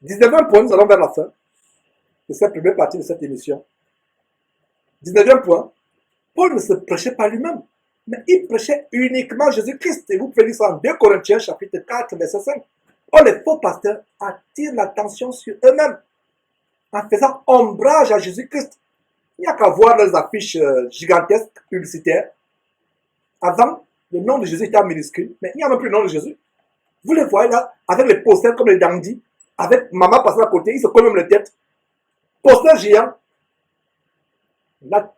19e point, nous allons vers la fin de cette première partie de cette émission. 19e point, Paul ne se prêchait pas lui-même, mais il prêchait uniquement Jésus-Christ. Et vous pouvez lire ça en 2 Corinthiens chapitre 4, verset 5. Or, les faux pasteurs attirent l'attention sur eux-mêmes en faisant ombrage à Jésus-Christ. Il n'y a qu'à voir leurs affiches gigantesques publicitaires. Avant, le nom de Jésus était en minuscule, mais il n'y a même plus le nom de Jésus. Vous les voyez là, avec les posters comme les dandys, avec maman passant à côté, ils se collent même les têtes. Posters géants.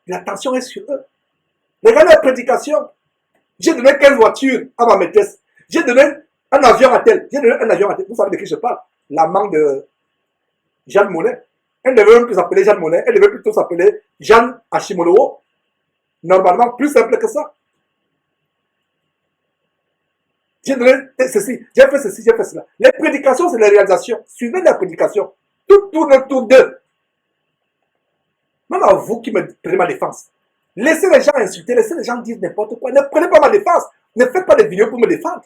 L'attention est sur eux. Regardez la prédication. J'ai donné 15 voitures à ma maîtresse. J'ai donné un avion à tel. J'ai donné un avion à tel. Vous savez de qui je parle? L'amant de Jeanne Monnet. Elle ne devait même plus s'appeler Jeanne Monnet. Elle devait plutôt s'appeler Jeanne Hashimoto. Normalement, plus simple que ça. J'ai donné ceci, j'ai fait ceci, j'ai fait cela. Les prédications, c'est la réalisation. Suivez la prédication. Tout tourne autour d'eux. Même à vous qui me prenez ma défense. Laissez les gens insulter, laissez les gens dire n'importe quoi. Ne prenez pas ma défense. Ne faites pas des vidéos pour me défendre.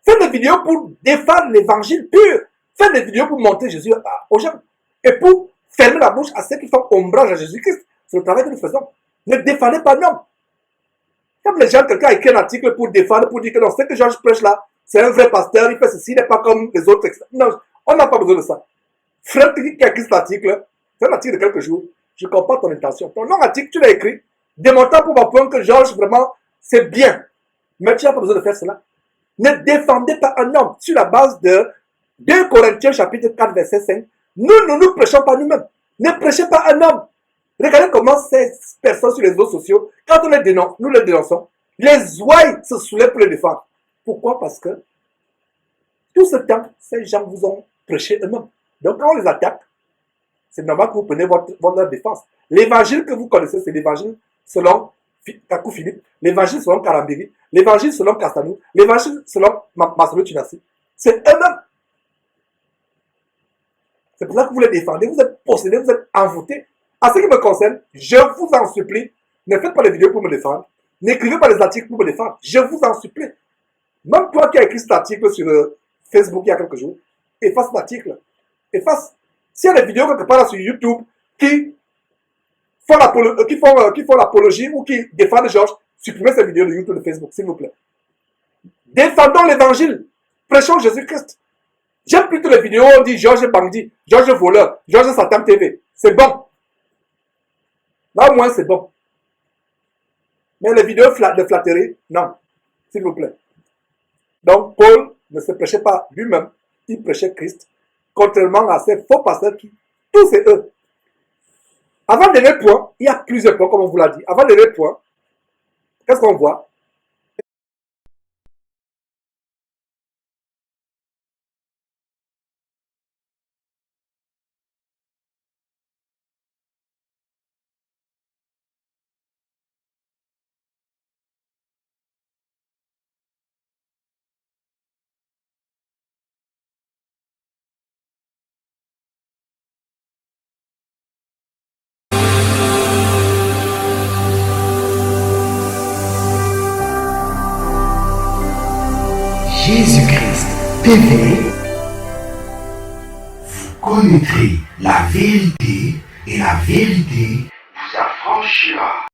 Faites des vidéos pour défendre l'évangile pur. Faites des vidéos pour montrer Jésus aux gens. Et pour fermer la bouche à ceux qui font ombrage à Jésus-Christ. C'est le travail que nous faisons. Ne défendez pas l'homme. Comme les gens, quelqu'un a écrit un article pour défendre, pour dire que non, ce que Georges prêche là, c'est un vrai pasteur, il fait ceci, il n'est pas comme les autres. Non, on n'a pas besoin de ça. Frère qui a écrit cet article, c'est un article de quelques jours, je comprends ton intention. Ton long article, tu l'as écrit, démontrant pour ma point que Georges, vraiment, c'est bien. Mais tu n'as pas besoin de faire cela. Ne défendez pas un homme sur la base de 2 Corinthiens chapitre 4, verset 5. Nous ne nous prêchons pas nous-mêmes. Ne prêchez pas un homme. Regardez comment ces personnes sur les réseaux sociaux, quand on les dénonce, nous les dénonçons, les ouailles se soulèvent pour les défendre. Pourquoi? Parce que tout ce temps, ces gens vous ont prêché eux-mêmes. Donc quand on les attaque, c'est normal que vous preniez votre défense. L'évangile que vous connaissez, c'est l'évangile selon Kakou Philippe, l'évangile selon Karambiri, l'évangile selon Castanou, l'évangile selon Masolo Tunasi. C'est eux-mêmes. C'est pour ça que vous les défendez, vous êtes possédés, vous êtes envoûtés. En ce qui me concerne, je vous en supplie, ne faites pas des vidéos pour me défendre, n'écrivez pas des articles pour me défendre, je vous en supplie. Même toi qui as écrit cet article sur Facebook il y a quelques jours, efface cet article. Efface. S'il y a des vidéos quelque part là sur YouTube qui font l'apologie ou qui défendent Georges, supprimez ces vidéos de YouTube et de Facebook, s'il vous plaît. Défendons l'évangile. Prêchons Jésus-Christ. J'aime plutôt les vidéos où on dit Georges bandit, Georges voleur, Georges Satan TV. C'est bon. Là au moins c'est bon. Mais les vidéos de flatterie, non. S'il vous plaît. Donc Paul ne se prêchait pas lui-même, il prêchait Christ. Contrairement à ces faux pasteurs qui, tous c'est eux. Avant le dernier point, il y a plusieurs points comme on vous l'a dit. Avant le dernier point, qu'est-ce qu'on voit? Jésus-Christ TV, vous connaîtrez la vérité et la vérité vous affranchira.